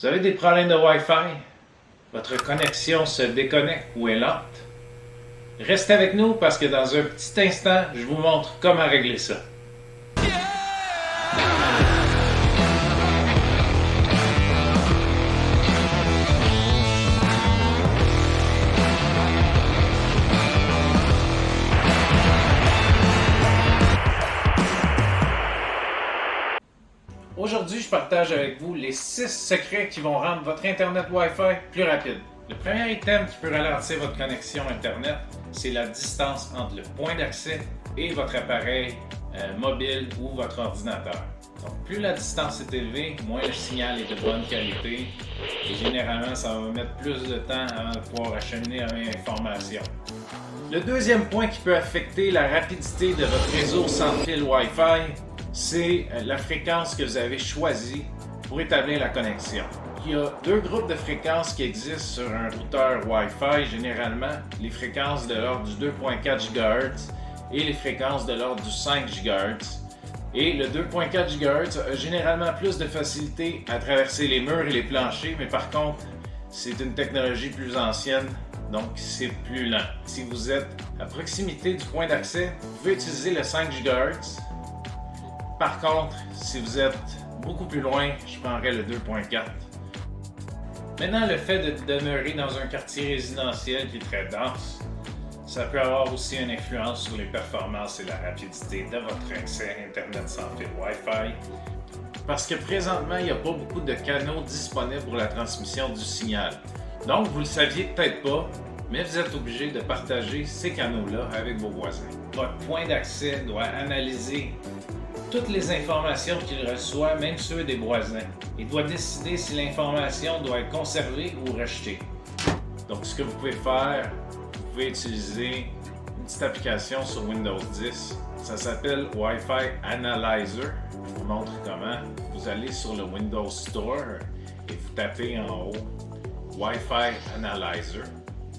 Vous avez des problèmes de Wi-Fi? Votre connexion se déconnecte ou est lente? Restez avec nous parce que dans un petit instant, je vous montre comment régler ça. Aujourd'hui, je partage avec vous les 6 secrets qui vont rendre votre Internet Wi-Fi plus rapide. Le premier item qui peut ralentir votre connexion Internet, c'est la distance entre le point d'accès et votre appareil mobile ou votre ordinateur. Donc, plus la distance est élevée, moins le signal est de bonne qualité et généralement, ça va mettre plus de temps avant de pouvoir acheminer l'information. Le deuxième point qui peut affecter la rapidité de votre réseau sans fil Wi-Fi, c'est la fréquence que vous avez choisie pour établir la connexion. Il y a deux groupes de fréquences qui existent sur un routeur Wi-Fi, généralement les fréquences de l'ordre du 2.4 GHz et les fréquences de l'ordre du 5 GHz. Et le 2.4 GHz a généralement plus de facilité à traverser les murs et les planchers, mais par contre, c'est une technologie plus ancienne, donc c'est plus lent. Si vous êtes à proximité du point d'accès, vous pouvez utiliser le 5 GHz. Par contre, si vous êtes beaucoup plus loin, je prendrais le 2.4. Maintenant, le fait de demeurer dans un quartier résidentiel qui est très dense, ça peut avoir aussi une influence sur les performances et la rapidité de votre accès Internet sans fil Wi-Fi. Parce que présentement, il n'y a pas beaucoup de canaux disponibles pour la transmission du signal. Donc, vous ne le saviez peut-être pas, mais vous êtes obligé de partager ces canaux-là avec vos voisins. Votre point d'accès doit analyser toutes les informations qu'il reçoit, même ceux des voisins. Il doit décider si l'information doit être conservée ou rejetée. Donc, ce que vous pouvez faire, vous pouvez utiliser une petite application sur Windows 10. Ça s'appelle Wi-Fi Analyzer. Je vous montre comment. Vous allez sur le Windows Store et vous tapez en haut Wi-Fi Analyzer.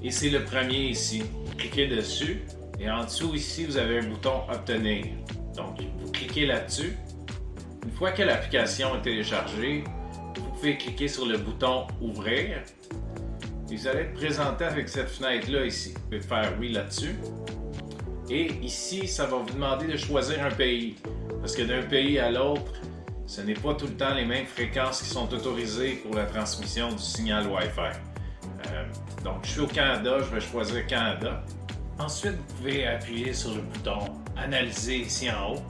Et c'est le premier ici. Cliquez dessus et en dessous ici, vous avez un bouton Obtenir. Donc, vous cliquez là-dessus. Une fois que l'application est téléchargée, vous pouvez cliquer sur le bouton Ouvrir. Et vous allez être présenté avec cette fenêtre-là ici. Vous pouvez faire oui là-dessus. Et ici, ça va vous demander de choisir un pays. Parce que d'un pays à l'autre, ce n'est pas tout le temps les mêmes fréquences qui sont autorisées pour la transmission du signal Wi-Fi. Donc, je suis au Canada, je vais choisir Canada. Ensuite, vous pouvez appuyer sur le bouton Analyser ici en haut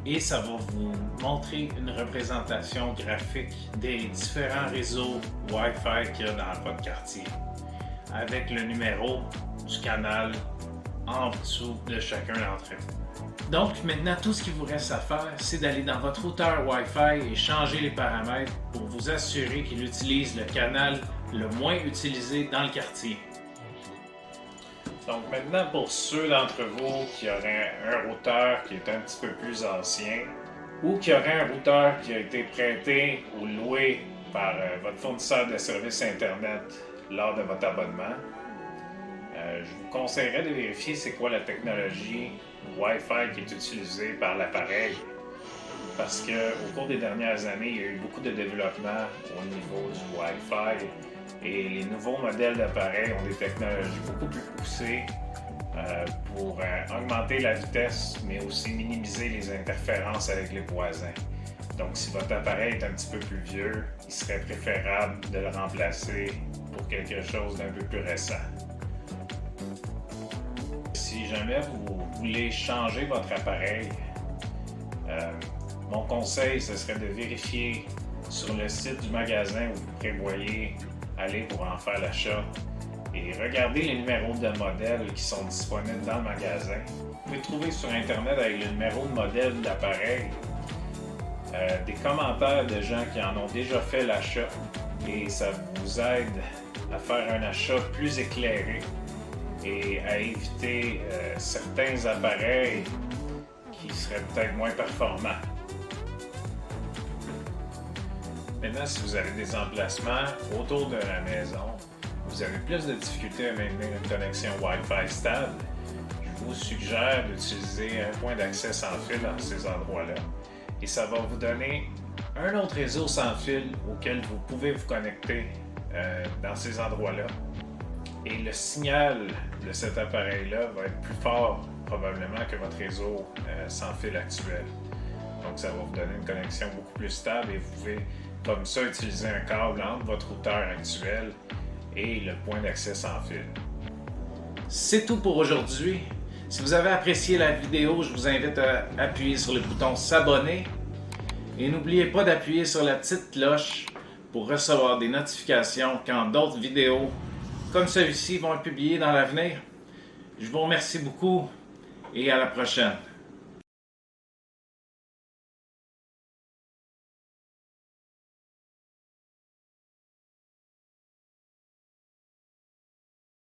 et ça va vous montrer une représentation graphique des différents réseaux Wi-Fi qu'il y a dans votre quartier avec le numéro du canal en dessous de chacun d'entre eux. Donc maintenant, tout ce qu'il vous reste à faire, c'est d'aller dans votre routeur Wi-Fi et changer les paramètres pour vous assurer qu'il utilise le canal le moins utilisé dans le quartier. Donc maintenant, pour ceux d'entre vous qui auraient un routeur qui est un petit peu plus ancien ou qui auraient un routeur qui a été prêté ou loué par votre fournisseur de services Internet lors de votre abonnement, je vous conseillerais de vérifier c'est quoi la technologie Wi-Fi qui est utilisée par l'appareil. Parce qu'au cours des dernières années, il y a eu beaucoup de développement au niveau du Wi-Fi. Et les nouveaux modèles d'appareils ont des technologies beaucoup plus poussées pour augmenter la vitesse, mais aussi minimiser les interférences avec les voisins. Donc, si votre appareil est un petit peu plus vieux, il serait préférable de le remplacer pour quelque chose d'un peu plus récent. Si jamais vous voulez changer votre appareil, mon conseil, ce serait de vérifier sur le site du magasin où vous prévoyez aller pour en faire l'achat et regardez les numéros de modèle qui sont disponibles dans le magasin. Vous pouvez trouver sur Internet avec le numéro de modèle d'appareil des commentaires de gens qui en ont déjà fait l'achat et ça vous aide à faire un achat plus éclairé et à éviter certains appareils qui seraient peut-être moins performants. Maintenant, si vous avez des emplacements autour de la maison, vous avez plus de difficultés à maintenir une connexion Wi-Fi stable, je vous suggère d'utiliser un point d'accès sans fil dans ces endroits-là. Et ça va vous donner Un autre réseau sans fil auquel vous pouvez vous connecter dans ces endroits-là, et le signal de cet appareil-là va être plus fort probablement que votre réseau sans fil actuel. Donc ça va vous donner une connexion beaucoup plus stable et vous pouvez comme ça utiliser un câble entre votre routeur actuel et le point d'accès sans fil. C'est tout pour aujourd'hui. Si vous avez apprécié la vidéo, je vous invite à appuyer sur le bouton s'abonner et n'oubliez pas d'appuyer sur la petite cloche pour recevoir des notifications quand d'autres vidéos comme celui-ci vont être publiées dans l'avenir. Je vous remercie beaucoup et à la prochaine.